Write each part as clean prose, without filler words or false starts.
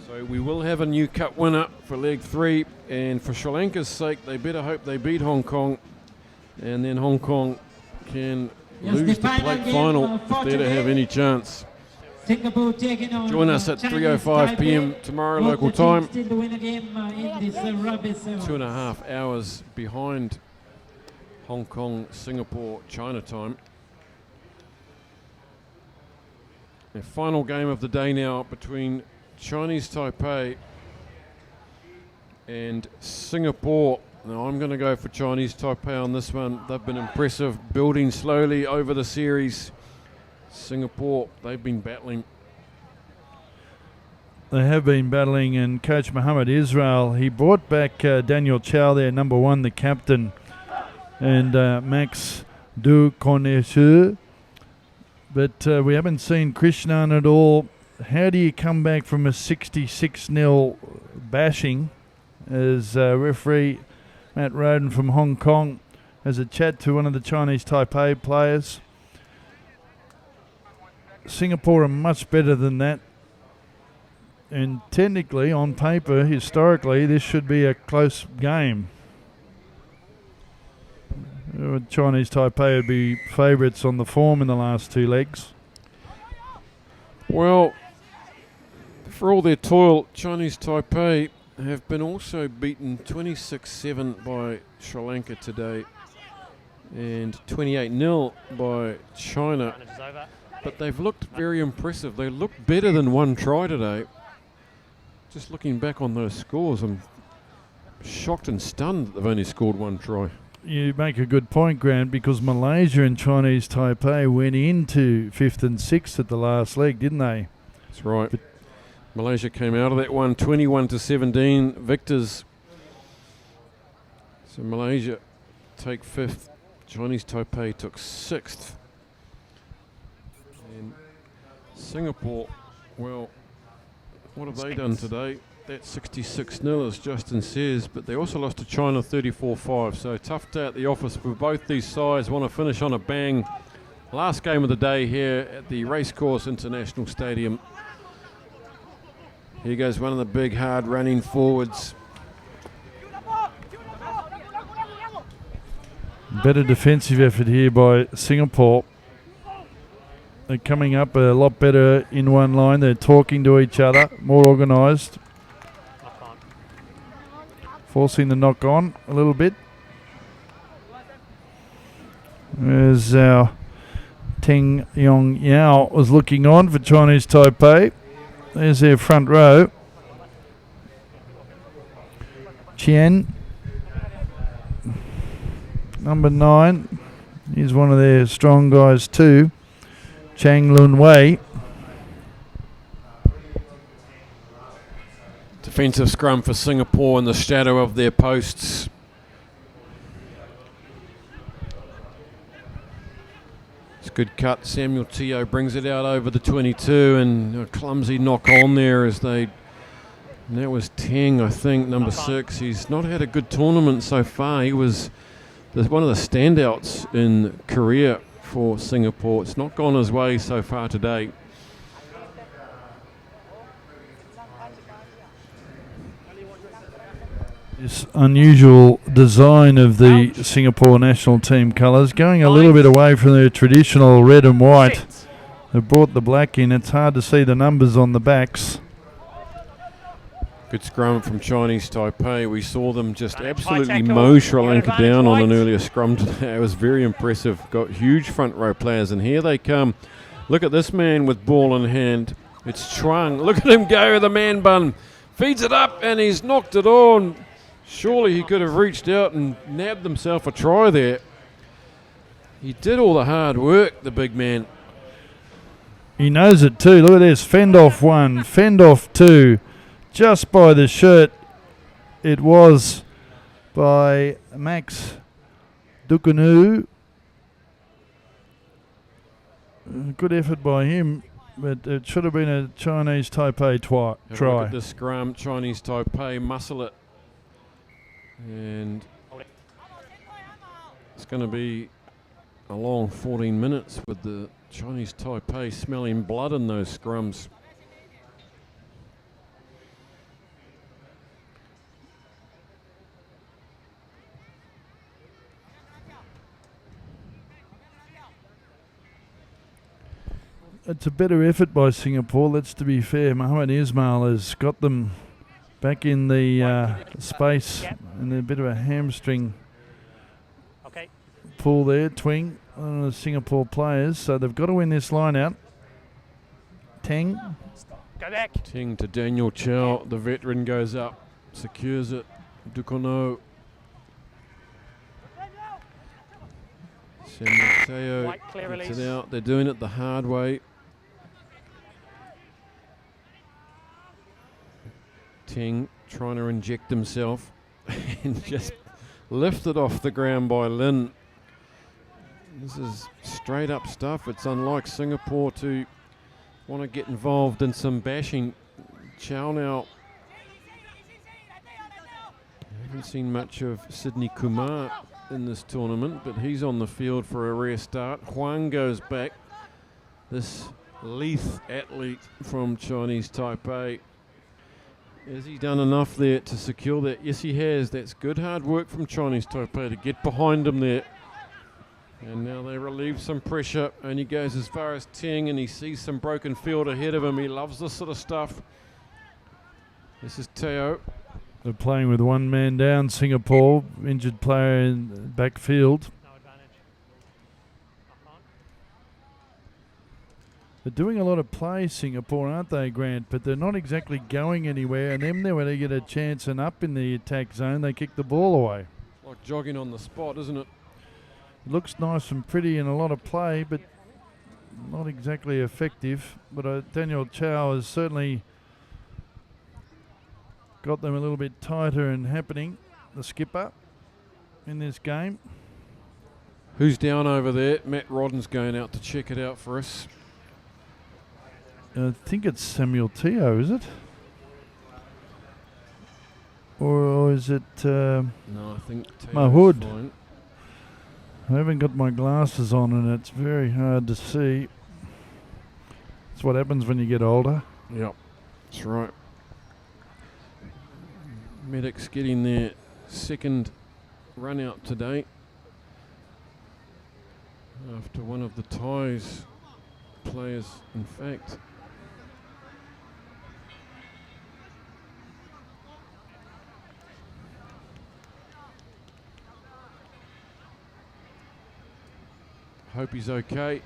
So we will have a new cup winner for leg 3, and for Sri Lanka's sake, they better hope they beat Hong Kong, and then Hong Kong can lose the plate final if they're to have any chance. Join us at 3:05 p.m. tomorrow local time. 2.5 hours behind Hong Kong, Singapore, China time. The final game of the day now between Chinese Taipei and Singapore. Now I'm going to go for Chinese Taipei on this one. They've been impressive, building slowly over the series. Singapore, they've been battling. They have been battling, and Coach Mohammed Israel, he brought back Daniel Chow there, number 1, the captain, and Max Du Connoisseur. But we haven't seen Krishnan at all. How do you come back from a 66-0 bashing as referee Matt Roden from Hong Kong has a chat to one of the Chinese Taipei players? Singapore are much better than that. And technically, on paper, historically, this should be a close game. Chinese Taipei would be favourites on the form in the last 2 legs. Well, for all their toil, Chinese Taipei have been also beaten 26-7 by Sri Lanka today and 28-0 by China. But they've looked very impressive. They look better than 1 try today. Just looking back on those scores, I'm shocked and stunned that they've only scored 1 try. You make a good point, Grant, because Malaysia and Chinese Taipei went into 5th and 6th at the last leg, didn't they? That's right. But Malaysia came out of that one 21-17 victors. So Malaysia take 5th. Chinese Taipei took 6th. And Singapore, well, what have they done today? That 66-0, as Justin says, but they also lost to China 34-5. So tough day at the office for both these sides. Want to finish on a bang. Last game of the day here at the Race Course International Stadium. Here goes one of the big, hard running forwards. Better defensive effort here by Singapore. They're coming up a lot better in one line. They're talking to each other, more organised. Forcing the knock on a little bit. There's our Teng Yong Yao was looking on for Chinese Taipei. There's their front row. Qian, number 9. He's one of their strong guys too. Chang Lun Wei. Defensive scrum for Singapore in the shadow of their posts. It's a good cut. Samuel Teo brings it out over the 22, and a clumsy knock on there as they... And that was Teng, I think, number 6. He's not had a good tournament so far. He was one of the standouts in Korea for Singapore. It's not gone his way so far today. This unusual design of the Singapore national team colours, going a little bit away from their traditional red and white. They've brought the black in. It's hard to see the numbers on the backs. Good scrum from Chinese Taipei. We saw them just absolutely mow Sri Lanka down on an earlier scrum today. It was very impressive. Got huge front row players, and here they come. Look at this man with ball in hand. It's Chuang. Look at him go with the man bun. Feeds it up, and he's knocked it on. Surely he could have reached out and nabbed himself a try there. He did all the hard work, the big man. He knows it too. Look at this. Fend off 1, fend off 2. Just by the shirt. It was by Max Dukanu. Good effort by him, but it should have been a Chinese Taipei try. Look at this scrum. Chinese Taipei muscle it. And it's going to be a long 14 minutes with the Chinese Taipei smelling blood in those scrums. it's a better effort by Singapore. That's to be fair. Mohammed Ismail has got them back in the space, and a bit of a hamstring pull there, twing on the Singapore players. So they've got to win this line out. Teng. Go back. Teng to Daniel Chow. The veteran goes up, secures it. Dukono. San Mateo gets it out. They're doing it the hard way. Teng trying to inject himself and just lifted off the ground by Lin. This is straight up stuff. It's unlike Singapore to want to get involved in some bashing. Chow now. I haven't seen much of Sydney Kumar in this tournament, but he's on the field for a rare start. Huang goes back. This Leith athlete from Chinese Taipei. Has he done enough there to secure that? Yes, he has. That's good hard work from Chinese Taipei to get behind him there. And now they relieve some pressure, and he goes as far as Teng, and he sees some broken field ahead of him. He loves this sort of stuff. This is Teo. They're playing with one man down, Singapore. Injured player in the backfield. They're doing a lot of play, Singapore, aren't they, Grant? But they're not exactly going anywhere. And then when they get a chance and up in the attack zone, they kick the ball away. Like jogging on the spot, isn't it? It looks nice and pretty and a lot of play, but not exactly effective. But Daniel Chow has certainly got them a little bit tighter and happening, the skipper, in this game. Who's down over there? Matt Rodden's going out to check it out for us. I think it's Samuel Teo, is it? Or is it No, I think Teo's Mahood? fine. I haven't got my glasses on and it's very hard to see. It's what happens when you get older. Yep, that's right. Medics getting their second run out today after one of the ties players, in fact. Hope he's okay.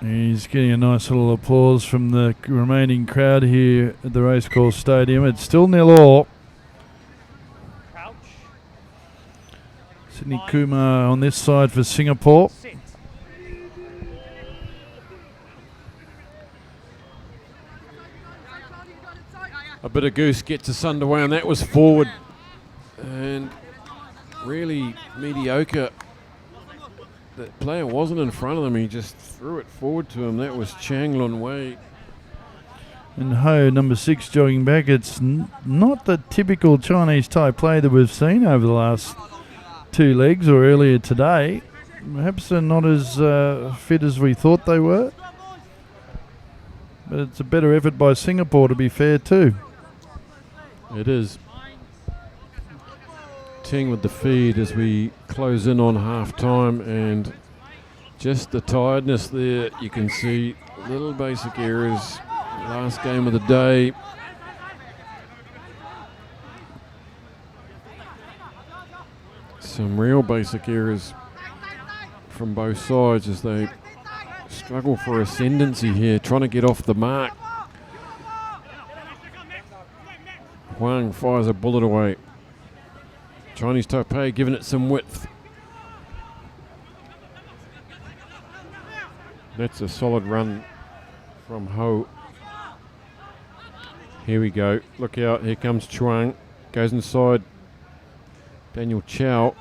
He's getting a nice little applause from the remaining crowd here at the Race Course Stadium. It's still 0-0. Crouch. Sydney Kumar on this side for Singapore. Sit. A bit of goose gets us underway, and that was forward. And really mediocre. The player wasn't in front of them, he just threw it forward to him. That was Chang Lun Wei. And Ho, number 6, jogging back. It's not the typical Chinese type play that we've seen over the last 2 legs or earlier today. Perhaps they're not as fit as we thought they were. But it's a better effort by Singapore, to be fair, too. It is. Teng with the feed as we close in on half time, and just the tiredness there. You can see little basic errors. Last game of the day. Some real basic errors from both sides as they struggle for ascendancy here, trying to get off the mark. Huang fires a bullet away. Chinese Taipei giving it some width. That's a solid run from Ho. Here we go. Look out. Here comes Chuang. Goes inside. Daniel Chow.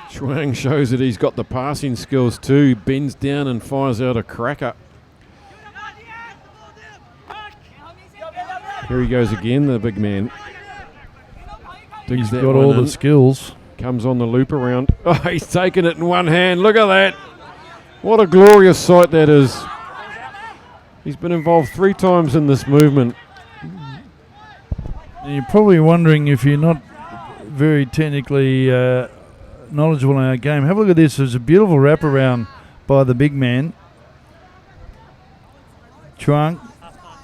Chuang shows that he's got the passing skills too. Bends down and fires out a cracker. Here he goes again, the big man. He's got all the skills. Comes on the loop around. Oh, he's taken it in one hand. Look at that. What a glorious sight that is. He's been involved 3 times in this movement. You're probably wondering if you're not very technically knowledgeable in our game. Have a look at this. There's a beautiful wraparound by the big man. Chuang.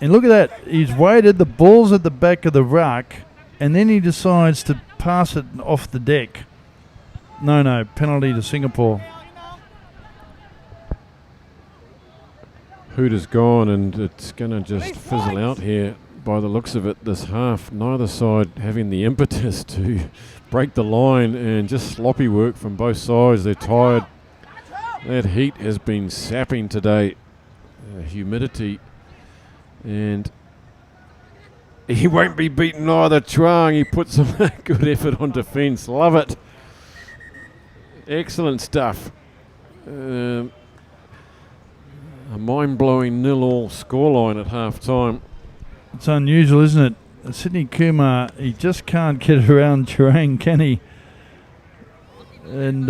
And look at that. He's waited. The ball's at the back of the ruck. And then he decides to pass it off the deck. No. Penalty to Singapore. Hoot is gone, and it's going to just fizzle out here by the looks of it this half. Neither side having the impetus to break the line, and just sloppy work from both sides. They're tired. That heat has been sapping today. Humidity. And he won't be beaten either. Chuang, he puts some good effort on defence. Love it. Excellent stuff. A mind-blowing 0-0 scoreline at half-time. It's unusual, isn't it? Sydney Kumar, he just can't get around Churang, can he? And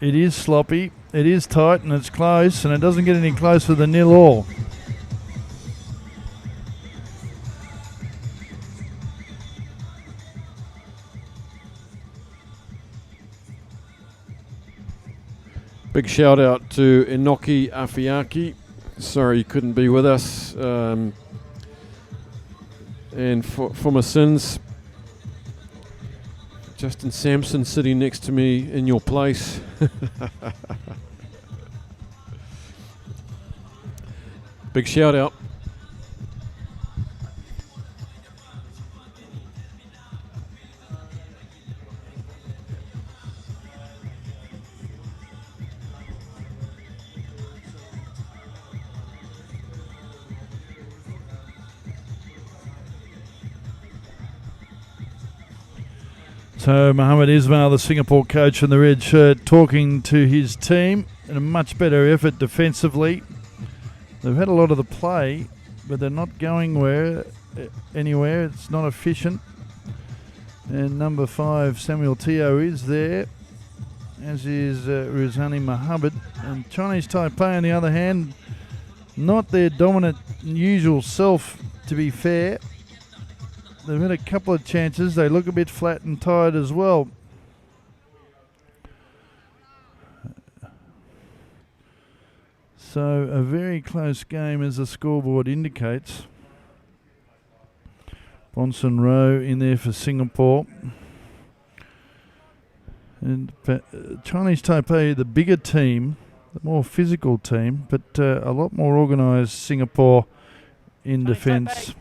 it is sloppy, it is tight, and it's close, and it doesn't get any closer than 0-0. Big shout out to Inoki Afiaki. Sorry you couldn't be with us. And for my sins, Justin Sampson sitting next to me in your place. Big shout out. So Mohammed Ismail, the Singapore coach in the red shirt, talking to his team in a much better effort defensively. They've had a lot of the play, but they're not going anywhere. It's not efficient. And number 5, Samuel Teo, is there, as is Ruzani Mohammed. And Chinese Taipei, on the other hand, not their dominant usual self, to be fair. They've had a couple of chances. They look a bit flat and tired as well. So a very close game, as the scoreboard indicates. Bronson Rowe in there for Singapore. And Chinese Taipei, the bigger team, the more physical team, but a lot more organised Singapore in defence.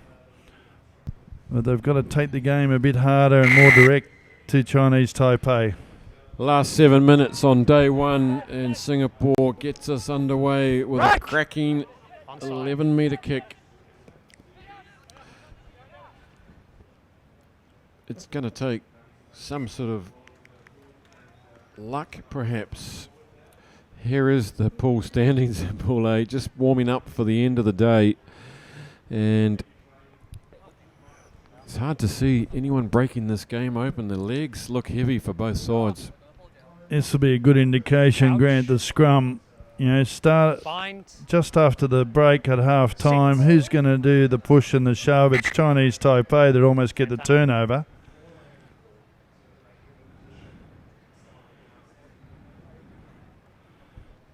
But they've got to take the game a bit harder and more direct to Chinese Taipei. Last 7 minutes on day one, and Singapore gets us underway with a cracking 11-metre kick. It's going to take some sort of luck, perhaps. Here is the pool standings in Pool A, just warming up for the end of the day. And it's hard to see anyone breaking this game open. The legs look heavy for both sides. This will be a good indication, Grant. The scrum, start just after the break at half time. Who's going to do the push and the shove? It's Chinese Taipei that almost get the turnover.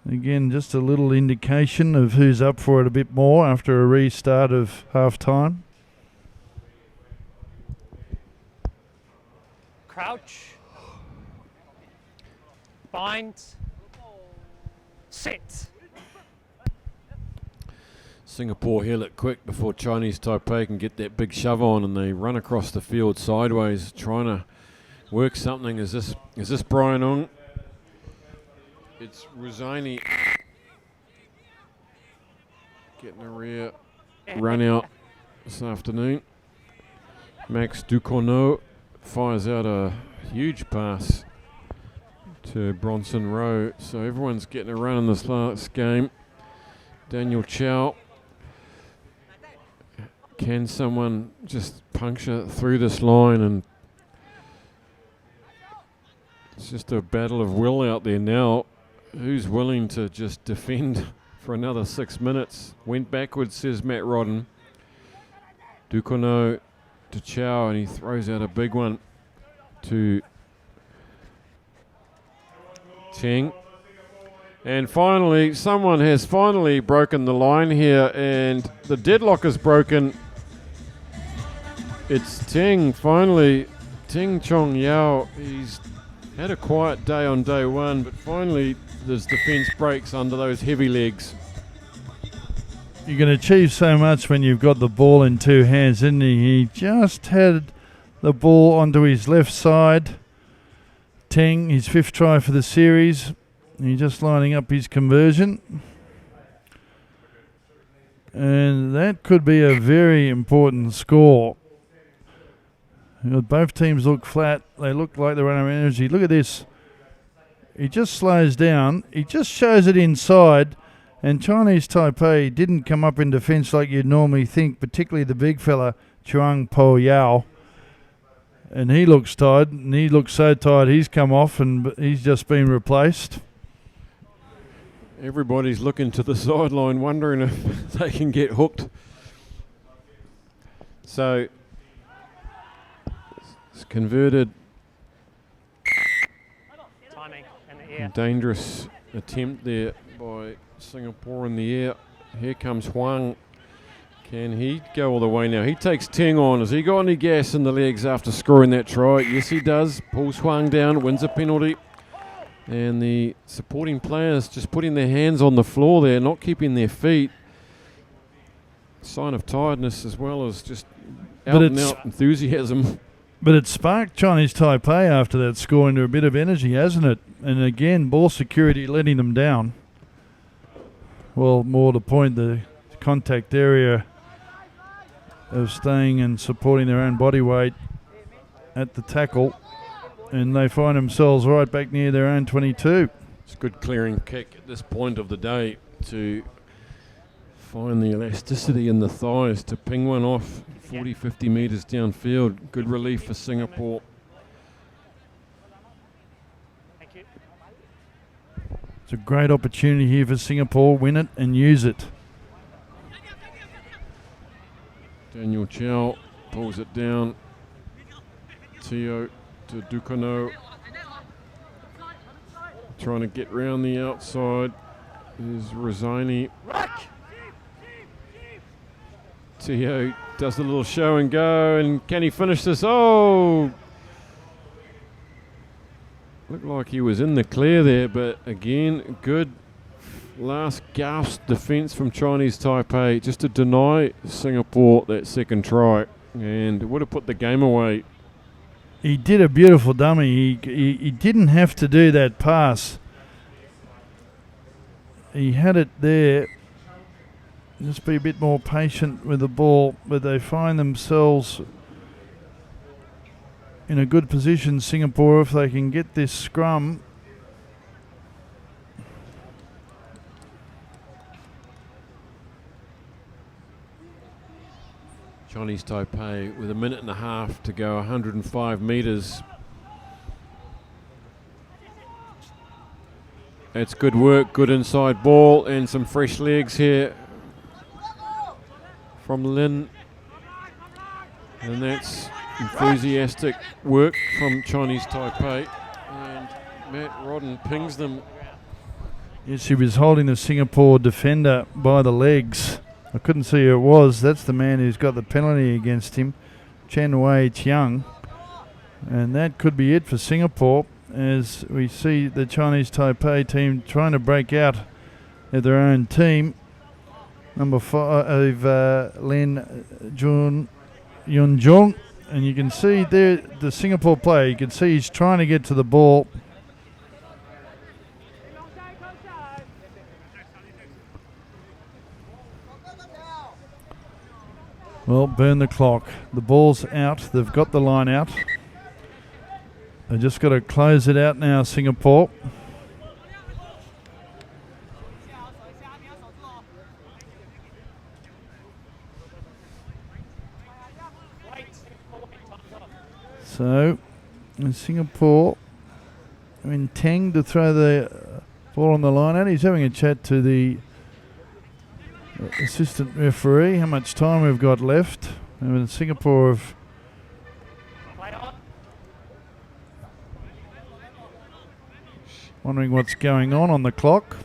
Again, just a little indication of who's up for it a bit more after a restart of half time. Crouch. Bind. Sit. Singapore heel it quick before Chinese Taipei can get that big shove on, and they run across the field sideways, trying to work something. Is this Brian Ong? It's Ruzani getting a rear run out this afternoon. Max Ducournau fires out a huge pass to Bronson Rowe. So everyone's getting a run in this last game. Daniel Chow. Can someone just puncture through this line? And it's just a battle of will out there now. Who's willing to just defend for another 6 minutes? Went backwards, says Matt Rodden. Ducournau to Chow, and he throws out a big one to Teng. And finally, someone has finally broken the line here, and the deadlock is broken. It's Teng, finally. Teng Chong Yao. He's had a quiet day on day one, but finally his defence breaks under those heavy legs. You can achieve so much when you've got the ball in two hands, isn't he? He just had the ball onto his left side. Teng, his 5th try for the series. He's just lining up his conversion. And that could be a very important score. You know, both teams look flat. They look like they're out of energy. Look at this. He just slows down. He just shows it inside. And Chinese Taipei didn't come up in defence like you'd normally think, particularly the big fella, Chuang Po Yao. And he looks tired, and he looks so tired he's come off and he's just been replaced. Everybody's looking to the sideline wondering if they can get hooked. So it's converted. Timing in the air. Dangerous attempt there by Singapore in the air. Here comes Huang. Can he go all the way now? He takes Teng on. Has he got any gas in the legs after scoring that try? Yes, he does. Pulls Huang down, wins a penalty. And the supporting players just putting their hands on the floor there, not keeping their feet. Sign of tiredness as well as just out and out enthusiasm. But it sparked Chinese Taipei after that score into a bit of energy, hasn't it? And again, ball security letting them down. Well, more to point, the contact area of staying and supporting their own body weight at the tackle, and they find themselves right back near their own 22. It's a good clearing kick at this point of the day to find the elasticity in the thighs to ping one off 40, 50 metres downfield. Good relief for Singapore. Thank you. It's a great opportunity here for Singapore. Win it and use it. Daniel Chow pulls it down. Teo to Ducano. Trying to get round the outside is Rosani. Teo does a little show and go, and can he finish this? Oh! Looked like he was in the clear there, but again, good last gasp defence from Chinese Taipei just to deny Singapore that second try, and would have put the game away. He did a beautiful dummy. He didn't have to do that pass. He had it there. Just be a bit more patient with the ball, but they find themselves in a good position, Singapore, if they can get this scrum. Chinese Taipei with a minute and a half to go, 105 metres. It's good work, good inside ball, and some fresh legs here from Lin. And that's enthusiastic work from Chinese Taipei. And Matt Rodden pings them. Yes, he was holding the Singapore defender by the legs. I couldn't see who it was. That's the man who's got the penalty against him, Chen Wei Chiang. And that could be it for Singapore, as we see the Chinese Taipei team trying to break out of their own team. Number 5, Lin Yun Jung. And you can see there the Singapore player, you can see he's trying to get to the ball. Well, burn the clock. The ball's out. They've got the line out. They just got to close it out now, Singapore. So, in Singapore, Teng to throw the ball on the line out. He's having a chat to the assistant referee, how much time we've got left. And Singapore have wondering what's going on the clock.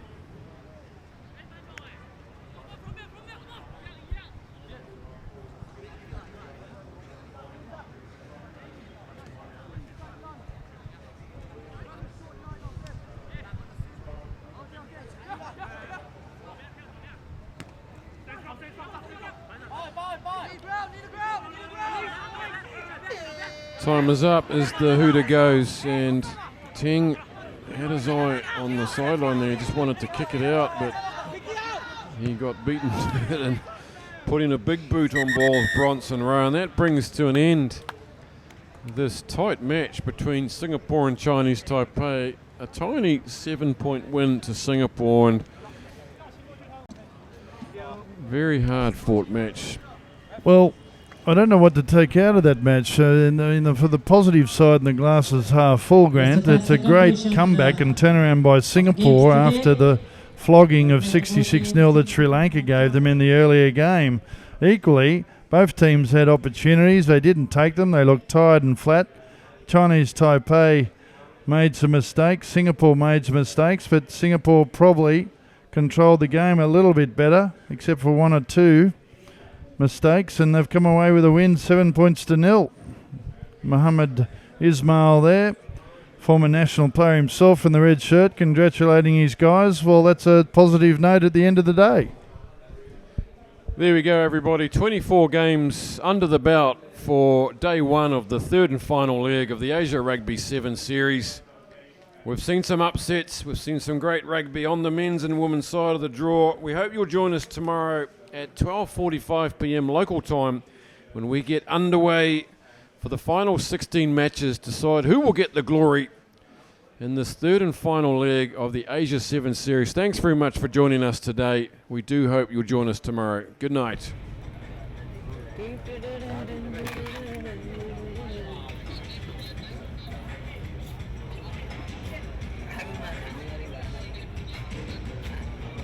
Time is up as the hooter goes, and Teng had his eye on the sideline there. He just wanted to kick it out, but he got beaten to it and put in a big boot on ball of Bronson Rowe, and that brings to an end this tight match between Singapore and Chinese Taipei. A tiny 7-point win to Singapore, and very hard fought match. Well, I don't know what to take out of that match. For the positive side, and the glass is half full, Grant, it's a great comeback and turnaround by Singapore after the flogging of 66-0 that Sri Lanka gave them in the earlier game. Equally, both teams had opportunities. They didn't take them. They looked tired and flat. Chinese Taipei made some mistakes. Singapore made some mistakes, but Singapore probably controlled the game a little bit better, except for 1 or 2 mistakes, and they've come away with a win, 7-0. Mohammed Ismail there, former national player himself in the red shirt, congratulating his guys. Well, that's a positive note at the end of the day. There we go, everybody. 24 games under the belt for day one of the third and final leg of the Asia Rugby 7 series. We've seen some upsets. We've seen some great rugby on the men's and women's side of the draw. We hope you'll join us tomorrow at 12:45 p.m. local time when we get underway for the final 16 matches to decide who will get the glory in this third and final leg of the Asia 7 series. Thanks very much for joining us today. We do hope you'll join us tomorrow. Good night.